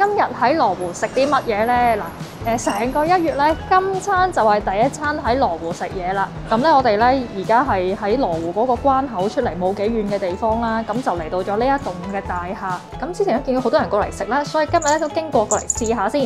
今日喺羅湖食啲乜嘢咧？嗱，成個1月咧，今餐就係第一餐喺羅湖食嘢啦。咁咧，我哋咧而家係喺羅湖嗰個關口出嚟冇幾遠嘅地方啦。咁就嚟到咗呢一棟嘅大廈。咁之前都見到好多人過嚟食啦，所以今日咧都經過嚟試下先。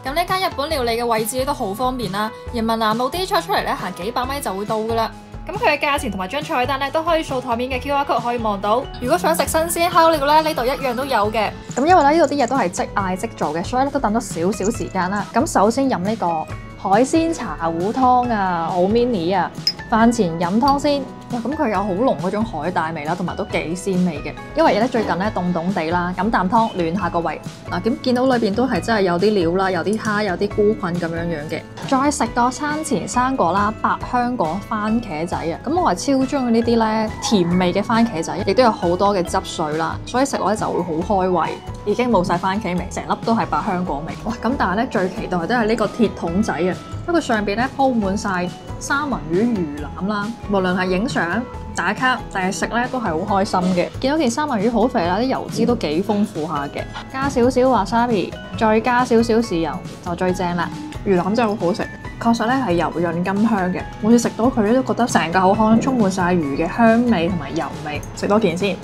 咁呢間日本料理嘅位置都好方便啦。人民南路 D 出嚟咧，行幾百米就會到噶啦。咁佢嘅價錢同埋張菜單咧都可以掃台面嘅 QR code 可以望到。如果想食新鮮烤料咧，呢度一樣都有嘅。咁因為咧呢度啲嘢都係即嗌即做嘅，所以咧都等咗少少時間啦。咁首先飲呢個海鮮茶壺湯啊，好 mini 啊！飯前飲湯先。哇，咁佢有好濃嗰種海帶味啦，同埋都幾鮮味嘅。因為咧最近咧凍凍地啦，飲啖湯暖下個胃。嗱，咁見到裏邊都係真係有啲料啦，有啲蝦，有啲菇菌咁樣嘅。再食個餐前生果啦，百香果番茄仔啊，咁我係超中意呢啲咧甜味嘅番茄仔，亦都有好多嘅汁水啦，所以食落咧就會好開胃。已經冇晒番茄味，成粒都係百香果味。哇！咁但係咧最期待都係呢個鐵筒仔啊，不過上邊咧鋪滿晒三文魚魚腩啦，無論係影相打卡定係食咧都係好開心嘅。見到件三文魚好肥啦，啲油脂都幾豐富下嘅，加少少 wasabi， 再加少少豉油就最正啦。魚腩真係好好食，確實咧係油潤甘香嘅。每次食到佢咧都覺得成個口腔充滿晒魚嘅香味同埋油味。食多件先。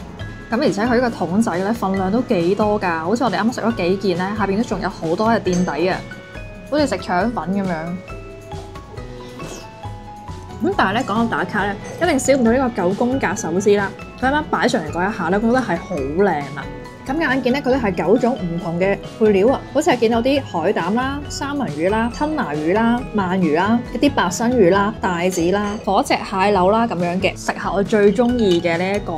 咁而且佢呢個筒仔咧份量都幾多㗎，好似我哋啱啱食咗幾件咧，下邊都仲有好多嘅墊底啊，好似食腸粉咁樣。咁但係咧講到打卡咧，一定少唔到呢個9宮格壽司啦。佢啱啱擺上嚟嗰一下咧，我覺得係好靚啊！咁眼見咧，佢都係9種唔同嘅配料啊，好似係見到啲海膽啦、三文魚啦、吞拿魚啦、鰻魚啦、一啲白身魚啦、帶子啦、火隻蟹柳啦咁樣嘅。食下我最中意嘅呢一個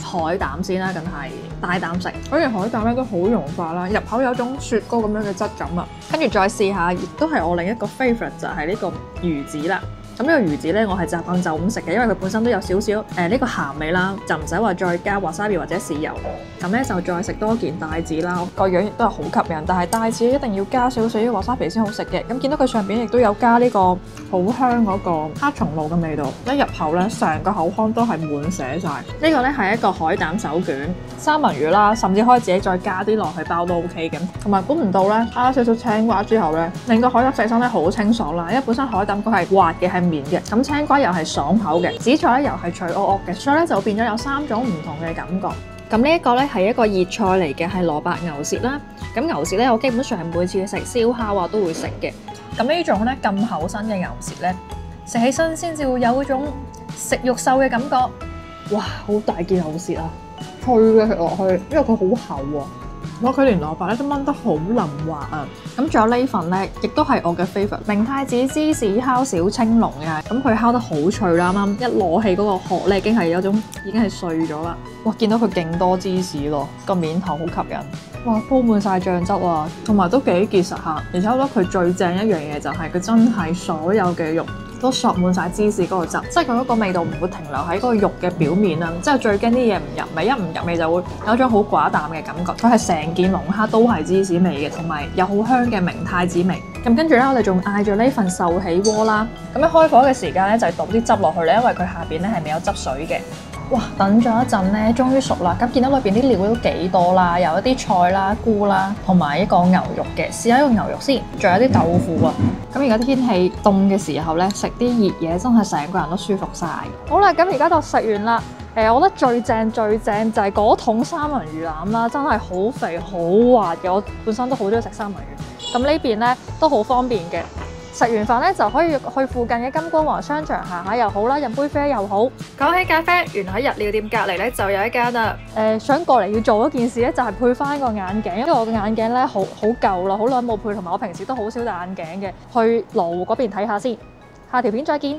海膽先啦，梗係大膽食。嗰條海膽咧都好融化啦，入口有種雪糕咁樣嘅質感啊。跟住再試下，亦都係我另一個 favourite 就係呢個魚子啦。咁呢個魚子咧，我係習慣就咁食嘅，因為佢本身都有少少呢個鹹味啦，就唔使話再加 wasabi 或者豉油。咁咧就再食多件帶子啦，個樣亦都係好吸引，但係帶子一定要加少少 wasabi 先好食嘅。咁見到佢上邊亦都有加呢個好香嗰個黑松露嘅味道，一入口咧成個口腔都係滿瀉晒。呢個咧係一個海膽手卷、三文魚啦，甚至可以自己再加啲落去包都 OK 嘅。同埋估唔到咧，加少少青瓜之後咧，令個海膽食起身咧好清爽啦，因為本身海膽佢係滑嘅係綿嘅，咁青瓜又係爽口嘅，紫菜咧又係脆噏噏嘅，所以咧就變咗有3種唔同嘅感覺。咁呢一個咧係一個熱菜嚟嘅，係蘿蔔牛舌啦。咁牛舌咧，我基本上係每次食燒烤啊都會食嘅。咁呢種咧咁厚身嘅牛舌咧，食起身先至會有嗰種食肉獸嘅感覺。哇，好大件牛舌啊，脆嘅食落去，因為佢好厚喎。哇！佢連蘿蔔咧都炆得好腍滑啊！咁仲有呢份咧，亦都係我嘅 favourite 明太子芝士烤小青龍嘅。咁佢烤得好脆啦，啱啱一攞起嗰個殼咧，已經係有種已經係碎咗啦。哇！見到佢勁多芝士咯，個面頭好吸引。哇！鋪滿晒醬汁啊，同埋都幾結實下。而且我覺得佢最正一樣嘢就係佢真係所有嘅肉都索滿晒芝士嗰個汁，即係佢嗰個味道唔會停留喺嗰個肉嘅表面啊！即係最驚啲嘢唔入味，一唔入味就會有一種好寡淡嘅感覺。佢係成件龍蝦都係芝士味嘅，同埋有好香嘅明太子味。咁跟住咧，我哋仲嗌咗呢份壽喜鍋啦。咁一開火嘅時間咧，就係倒啲汁落去咧，因為佢下邊咧係未有汁水嘅。哇！等咗一陣咧，終於熟啦。咁見到裏邊啲料都幾多啦，有一啲菜啦、菇啦，同埋一個牛肉嘅。試下一個牛肉先，仲有啲豆腐啊。咁而家啲天氣凍嘅時候咧，食啲熱嘢真係成個人都舒服晒。好啦，咁而家就食完啦。我覺得最正就係嗰桶三文魚腩啦，真係好肥好滑嘅。我本身都好中意食三文魚。咁呢邊咧都好方便嘅。食完飯咧就可以去附近嘅金光華商場行下又好啦，飲杯啡又好。講起咖啡，原來喺日料店隔離咧就有一間啦。想過嚟要做嗰件事咧，就係配翻個眼鏡，因為我嘅眼鏡咧好舊啦，好耐冇配，同埋我平時都好少戴眼鏡嘅。去羅湖嗰邊睇下先。下條片再見。